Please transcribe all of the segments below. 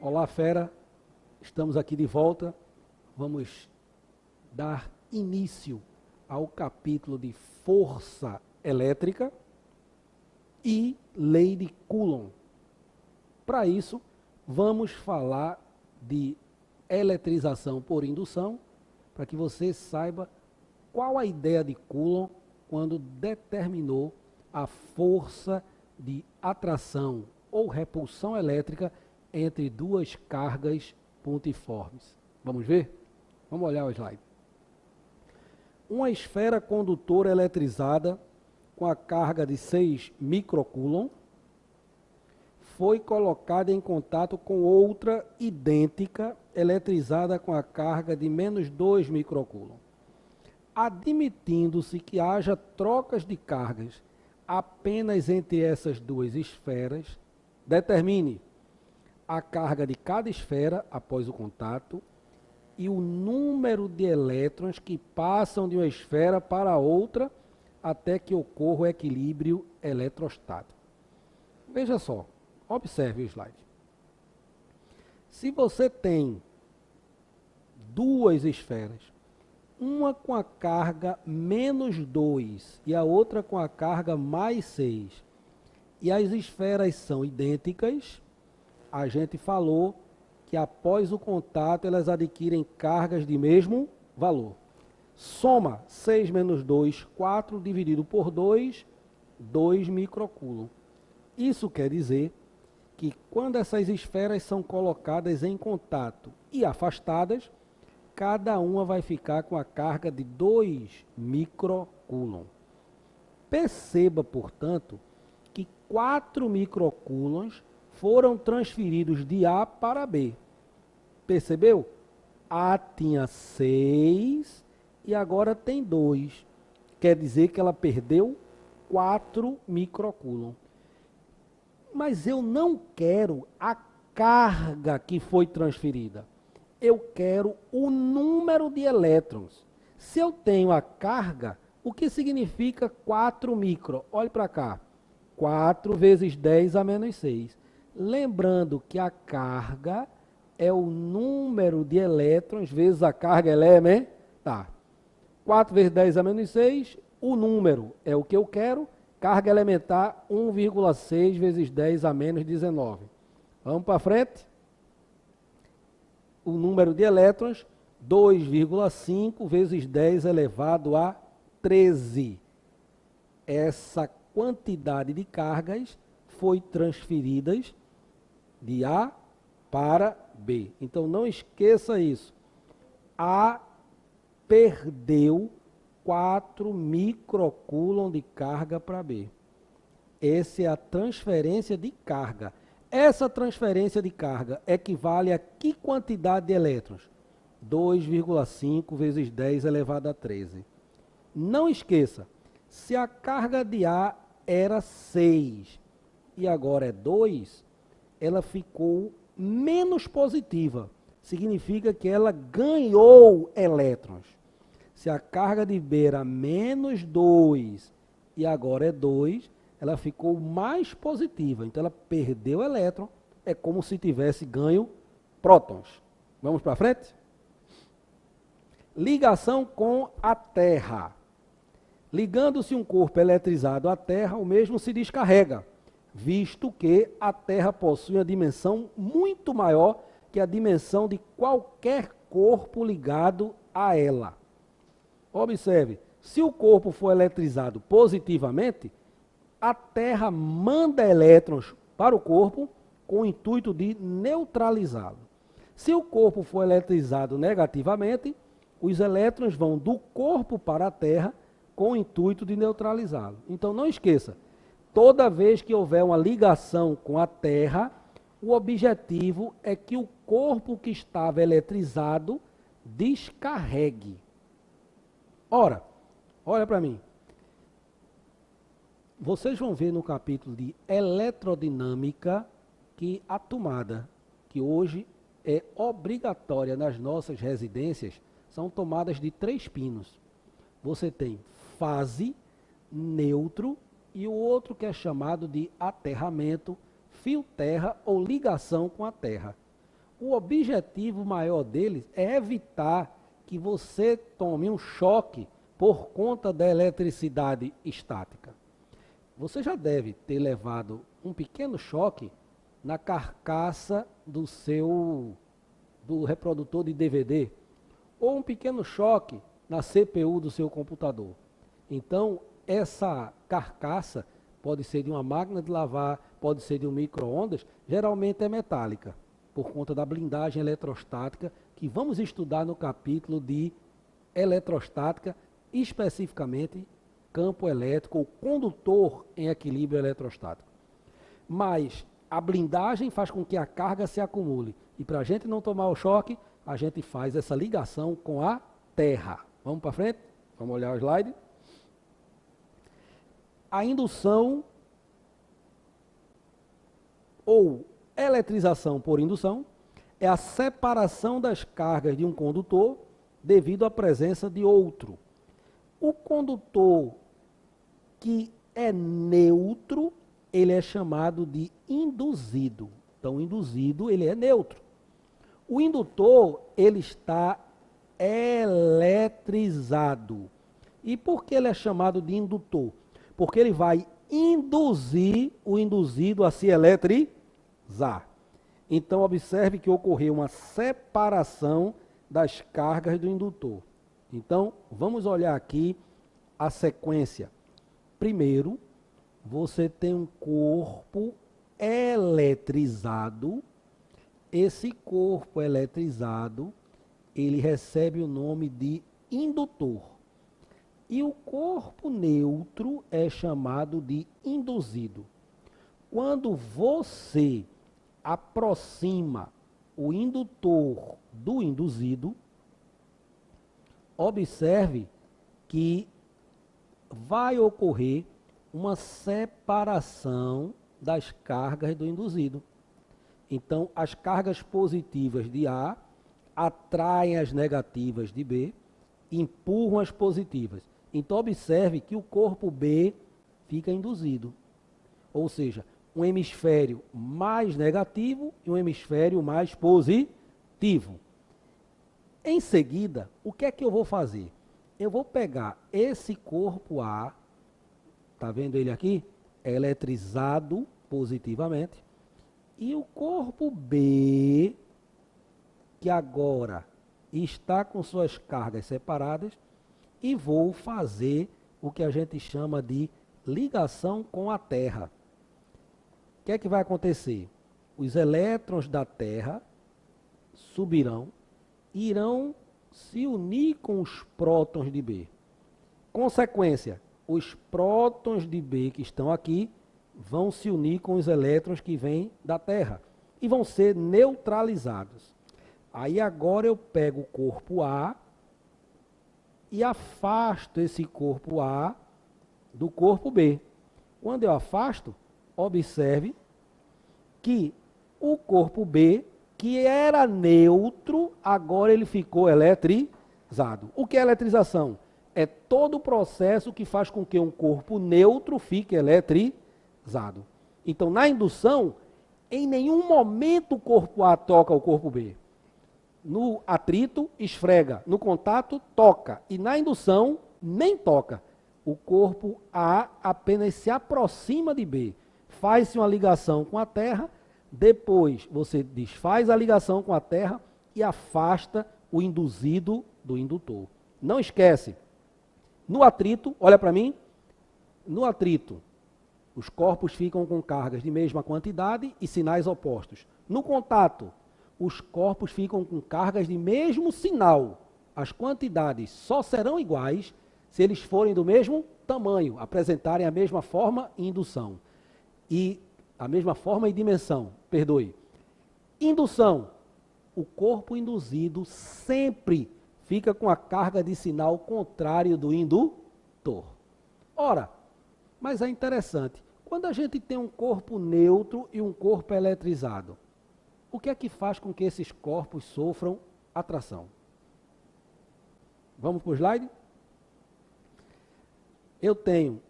Olá, fera, estamos aqui de volta. Vamos dar início ao capítulo de força elétrica e lei de Coulomb. Para isso, vamos falar de eletrização por indução, para que você saiba qual a ideia de Coulomb quando determinou a força de atração ou repulsão elétrica entre duas cargas pontiformes. Vamos ver? Vamos olhar o slide. Uma esfera condutora eletrizada com a carga de 6 microcoulomb foi colocada em contato com outra idêntica eletrizada com a carga de menos 2 microcoulomb. Admitindo-se que haja trocas de cargas apenas entre essas duas esferas, determine a carga de cada esfera após o contato e o número de elétrons que passam de uma esfera para outra até que ocorra o equilíbrio eletrostático. Veja só, observe o slide. Se você tem duas esferas, uma com a carga menos 2 e a outra com a carga mais 6, e as esferas são idênticas, a gente falou que após o contato elas adquirem cargas de mesmo valor. Soma 6 menos 2, 4, dividido por 2, 2 microcoulomb. Isso quer dizer que quando essas esferas são colocadas em contato e afastadas, cada uma vai ficar com a carga de 2 microcoulombs. Perceba, portanto, que 4 microcoulombs foram transferidos de A para B. Percebeu? A tinha 6 e agora tem 2. Quer dizer que ela perdeu 4 microcoulomb. Mas eu não quero a carga que foi transferida. Eu quero o número de elétrons. Se eu tenho a carga, o que significa 4 micro? Olhe para cá. 4 vezes 10 a menos 6. Lembrando que a carga é o número de elétrons vezes a carga elementar. 4 vezes 10 a menos 6, o número é o que eu quero. Carga elementar 1,6 vezes 10 a menos 19. Vamos para frente? O número de elétrons, 2,5 vezes 10 elevado a 13. Essa quantidade de cargas foi transferidas de A para B. Então não esqueça isso. A perdeu 4 microcoulomb de carga para B. Essa é a transferência de carga. Essa transferência de carga equivale a que quantidade de elétrons? 2,5 vezes 10 elevado a 13. Não esqueça, se a carga de A era 6 e agora é 2, ela ficou menos positiva. Significa que ela ganhou elétrons. Se a carga de B era menos 2 e agora é 2, ela ficou mais positiva. Então ela perdeu elétron. É como se tivesse ganho prótons. Vamos para frente? Ligação com a Terra. Ligando-se um corpo eletrizado à Terra, o mesmo se descarrega, visto que a Terra possui uma dimensão muito maior que a dimensão de qualquer corpo ligado a ela. Observe, se o corpo for eletrizado positivamente, a Terra manda elétrons para o corpo com o intuito de neutralizá-lo. Se o corpo for eletrizado negativamente, os elétrons vão do corpo para a Terra com o intuito de neutralizá-lo. Então não esqueça, toda vez que houver uma ligação com a Terra, o objetivo é que o corpo que estava eletrizado descarregue. Ora, olha para mim. Vocês vão ver no capítulo de eletrodinâmica que a tomada, que hoje é obrigatória nas nossas residências, são tomadas de 3 pinos. Você tem fase, neutro e o outro que é chamado de aterramento, fio terra ou ligação com a terra. O objetivo maior deles é evitar que você tome um choque por conta da eletricidade estática. Você já deve ter levado um pequeno choque na carcaça do reprodutor de DVD, ou um pequeno choque na CPU do seu computador. Então, essa carcaça pode ser de uma máquina de lavar, pode ser de um micro-ondas, geralmente é metálica, por conta da blindagem eletrostática, que vamos estudar no capítulo de eletrostática, especificamente campo elétrico ou condutor em equilíbrio eletrostático. Mas a blindagem faz com que a carga se acumule. E para a gente não tomar o choque, a gente faz essa ligação com a terra. Vamos para frente? Vamos olhar o slide. A indução ou eletrização por indução é a separação das cargas de um condutor devido à presença de outro. O condutor que é neutro, ele é chamado de induzido. Então, o induzido, ele é neutro. O indutor, ele está eletrizado. E por que ele é chamado de indutor? Porque ele vai induzir o induzido a se eletrizar. Então, observe que ocorreu uma separação das cargas do indutor. Então, vamos olhar aqui a sequência. Primeiro, você tem um corpo eletrizado. Esse corpo eletrizado, ele recebe o nome de indutor. E o corpo neutro é chamado de induzido. Quando você aproxima o indutor do induzido, observe que vai ocorrer uma separação das cargas do induzido. Então, as cargas positivas de A atraem as negativas de B, empurram as positivas. Então, observe que o corpo B fica induzido. Ou seja, um hemisfério mais negativo e um hemisfério mais positivo. Em seguida, o que é que eu vou fazer? Eu vou pegar esse corpo A, está vendo ele aqui? É eletrizado positivamente. E o corpo B, que agora está com suas cargas separadas, e vou fazer o que a gente chama de ligação com a Terra. O que é que vai acontecer? Os elétrons da Terra subirão e irão se unir com os prótons de B. Consequência, os prótons de B que estão aqui vão se unir com os elétrons que vêm da Terra e vão ser neutralizados. Aí agora eu pego o corpo A e afasto esse corpo A do corpo B. Quando eu afasto, observe que o corpo B, que era neutro, agora ele ficou eletrizado. O que é eletrização? É todo o processo que faz com que um corpo neutro fique eletrizado. Então, na indução, em nenhum momento o corpo A toca o corpo B. No atrito, esfrega. No contato, toca. E na indução, nem toca. O corpo A apenas se aproxima de B. Faz-se uma ligação com a Terra, depois você desfaz a ligação com a Terra e afasta o induzido do indutor. Não esquece, no atrito, olha para mim, no atrito, os corpos ficam com cargas de mesma quantidade e sinais opostos. No contato, os corpos ficam com cargas de mesmo sinal. As quantidades só serão iguais se eles forem do mesmo tamanho, apresentarem a mesma forma e indução. E a mesma forma e dimensão, perdoe. Indução. O corpo induzido sempre fica com a carga de sinal contrário do indutor. Ora, mas é interessante, quando a gente tem um corpo neutro e um corpo eletrizado, o que é que faz com que esses corpos sofram atração? Vamos para o slide? Eu tenho,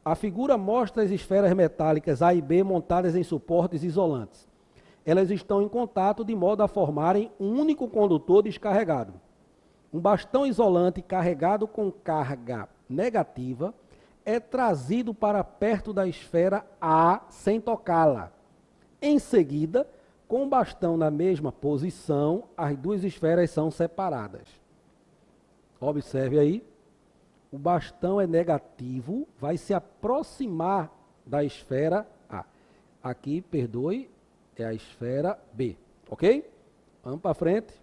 a figura mostra as esferas metálicas A e B montadas em suportes isolantes. elas estão em contato de modo a formarem um único condutor descarregado. Um bastão isolante carregado com carga negativa é trazido para perto da esfera A sem tocá-la. Em seguida, com o bastão na mesma posição, as duas esferas são separadas. Observe aí, o bastão é negativo, vai se aproximar da esfera A. Aqui, perdoe, é a esfera B, ok? Vamos para frente.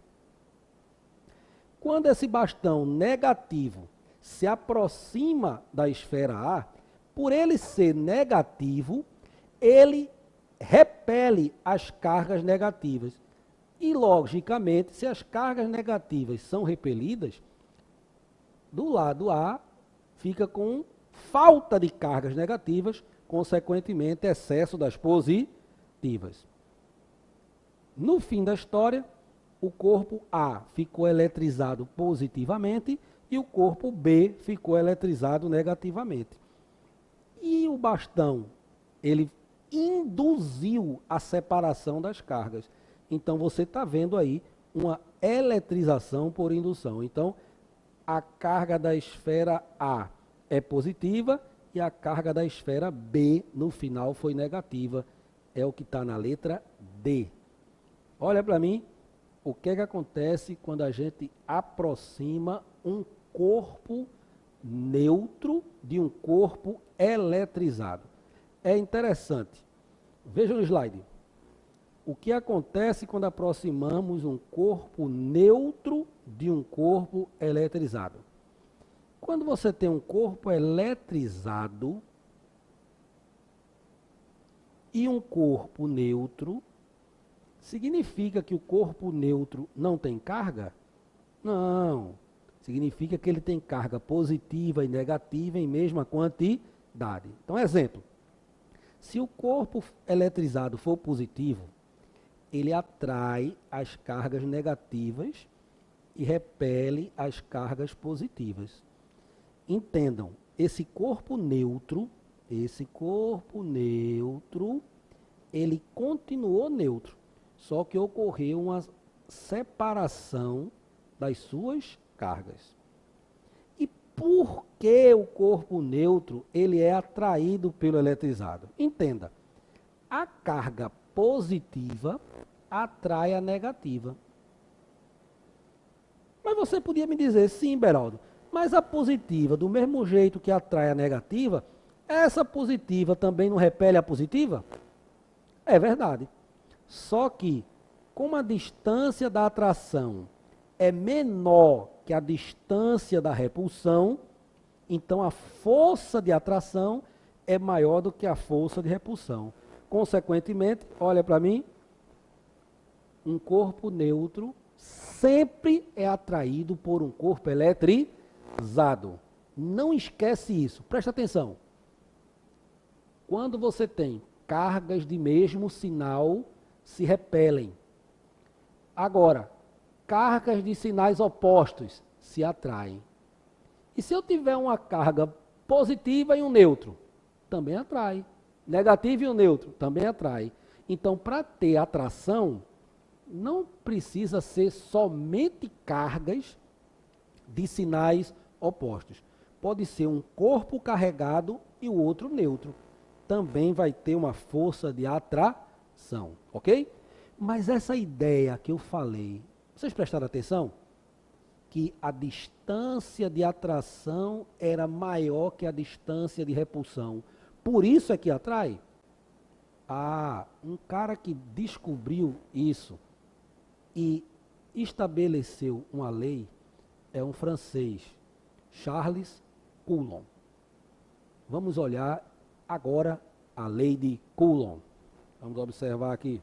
Quando esse bastão negativo se aproxima da esfera A, por ele ser negativo, ele repele as cargas negativas. E, logicamente, se as cargas negativas são repelidas, do lado A fica com falta de cargas negativas, consequentemente, excesso das positivas. No fim da história, o corpo A ficou eletrizado positivamente e o corpo B ficou eletrizado negativamente. E o bastão, ele induziu a separação das cargas. Então, você está vendo aí uma eletrização por indução. Então, a carga da esfera A é positiva e a carga da esfera B, no final, foi negativa. É o que está na letra D. Olha para mim, o que é que acontece quando a gente aproxima um corpo neutro de um corpo eletrizado. É interessante. Veja no slide. O que acontece quando aproximamos um corpo neutro de um corpo eletrizado? Quando você tem um corpo eletrizado e um corpo neutro, significa que o corpo neutro não tem carga? Não. Significa que ele tem carga positiva e negativa em mesma quantidade. Então, exemplo. Se o corpo eletrizado for positivo, ele atrai as cargas negativas e repele as cargas positivas. Entendam, esse corpo neutro, ele continuou neutro, só que ocorreu uma separação das suas cargas. E por que o corpo neutro ele é atraído pelo eletrizado? Entenda, a carga positiva atrai a negativa. Mas você podia me dizer, sim, Beraldo, mas a positiva, do mesmo jeito que atrai a negativa, essa positiva também não repele a positiva? É verdade. Só que, como a distância da atração é menor que a distância da repulsão, então a força de atração é maior do que a força de repulsão. Consequentemente, olha para mim, um corpo neutro sempre é atraído por um corpo eletrizado. Não esquece isso, presta atenção. Quando você tem cargas de mesmo sinal, se repelem. Agora, cargas de sinais opostos se atraem. E se eu tiver uma carga positiva e um neutro, também atrai. Negativo e um neutro, também atrai. Então, para ter atração, não precisa ser somente cargas de sinais opostos. Pode ser um corpo carregado e o outro neutro. Também vai ter uma força de atração, ok? Mas essa ideia que eu falei, vocês prestaram atenção? Que a distância de atração era maior que a distância de repulsão. Por isso é que atrai? Ah, um cara que descobriu isso e estabeleceu uma lei é um francês, Charles Coulomb. Vamos olhar agora a lei de Coulomb. Vamos observar aqui.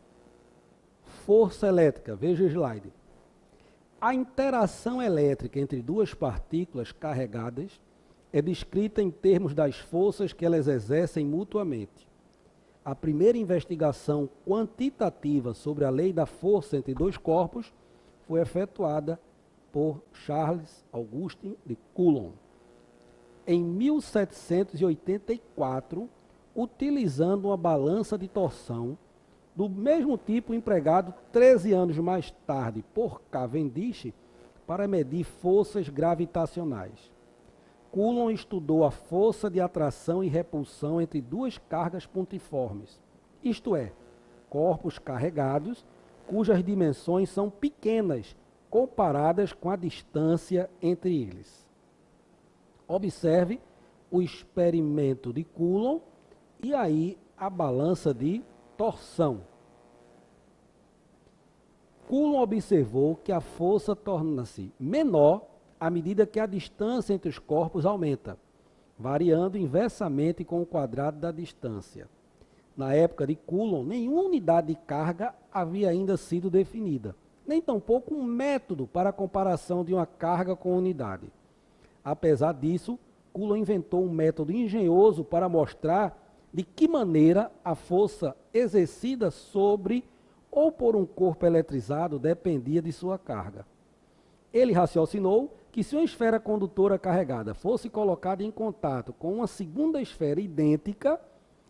Força elétrica, veja o slide. A interação elétrica entre duas partículas carregadas é descrita em termos das forças que elas exercem mutuamente. A primeira investigação quantitativa sobre a lei da força entre dois corpos foi efetuada por Charles Auguste de Coulomb em 1784, utilizando uma balança de torção, do mesmo tipo empregado 13 anos mais tarde por Cavendish para medir forças gravitacionais. Coulomb estudou a força de atração e repulsão entre duas cargas pontiformes, isto é, corpos carregados cujas dimensões são pequenas comparadas com a distância entre eles. Observe o experimento de Coulomb e aí a balança de torção. Coulomb observou que a força torna-se menor à medida que a distância entre os corpos aumenta, variando inversamente com o quadrado da distância. Na época de Coulomb, nenhuma unidade de carga havia ainda sido definida, nem tampouco um método para a comparação de uma carga com unidade. Apesar disso, Coulomb inventou um método engenhoso para mostrar de que maneira a força exercida sobre ou por um corpo eletrizado dependia de sua carga. Ele raciocinou que se uma esfera condutora carregada fosse colocada em contato com uma segunda esfera idêntica,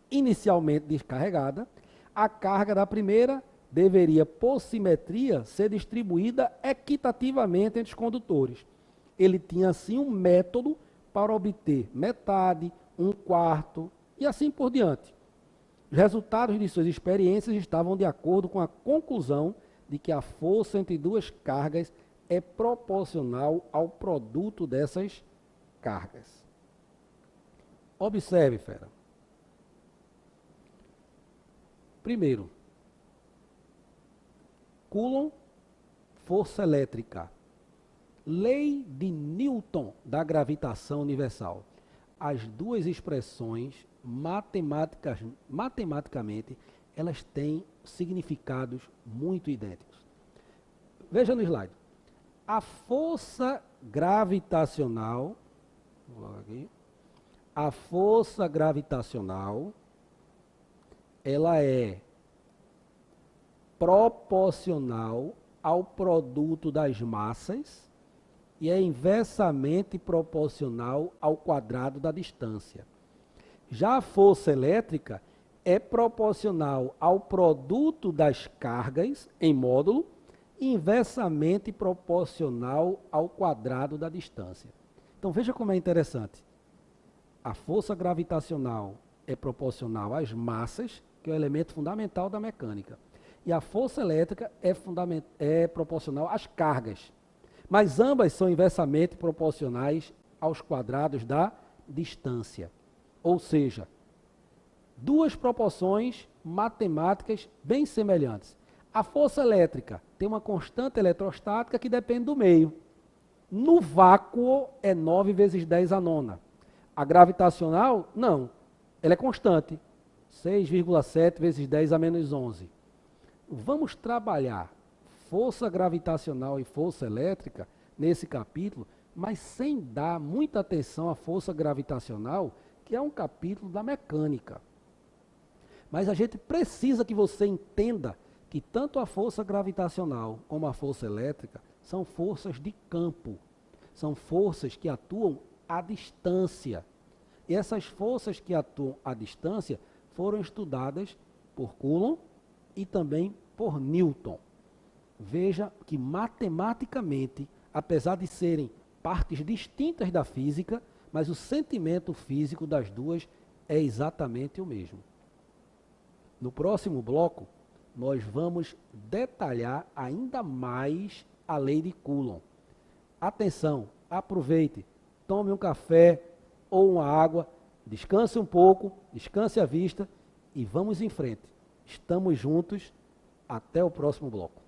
inicialmente descarregada, a carga da primeira deveria, por simetria, ser distribuída equitativamente entre os condutores. Ele tinha, assim, um método para obter metade, um quarto e assim por diante. Os resultados de suas experiências estavam de acordo com a conclusão de que a força entre duas cargas é proporcional ao produto dessas cargas. Observe, fera. Primeiro, Coulomb, força elétrica. Lei de Newton da gravitação universal. As duas expressões, matematicamente, elas têm significados muito idênticos. Veja no slide. A força gravitacional, ela é proporcional ao produto das massas e é inversamente proporcional ao quadrado da distância. Já a força elétrica é proporcional ao produto das cargas em módulo e inversamente proporcional ao quadrado da distância. Então veja como é interessante. A força gravitacional é proporcional às massas, que é o elemento fundamental da mecânica. E a força elétrica é proporcional às cargas. Mas ambas são inversamente proporcionais aos quadrados da distância. Ou seja, duas proporções matemáticas bem semelhantes. A força elétrica tem uma constante eletrostática que depende do meio. No vácuo é 9 vezes 10 a nona. A gravitacional, não. Ela é constante. 6,7 vezes 10 a menos 11. Vamos trabalhar força gravitacional e força elétrica nesse capítulo, mas sem dar muita atenção à força gravitacional, que é um capítulo da mecânica. Mas a gente precisa que você entenda que tanto a força gravitacional como a força elétrica são forças de campo. São forças que atuam à distância. E essas forças que atuam à distância foram estudadas por Coulomb e também por Newton. Veja que matematicamente, apesar de serem partes distintas da física, mas o sentimento físico das duas é exatamente o mesmo. No próximo bloco, nós vamos detalhar ainda mais a lei de Coulomb. Atenção, aproveite, tome um café ou uma água, descanse um pouco, descanse a vista e vamos em frente. Estamos juntos, até o próximo bloco.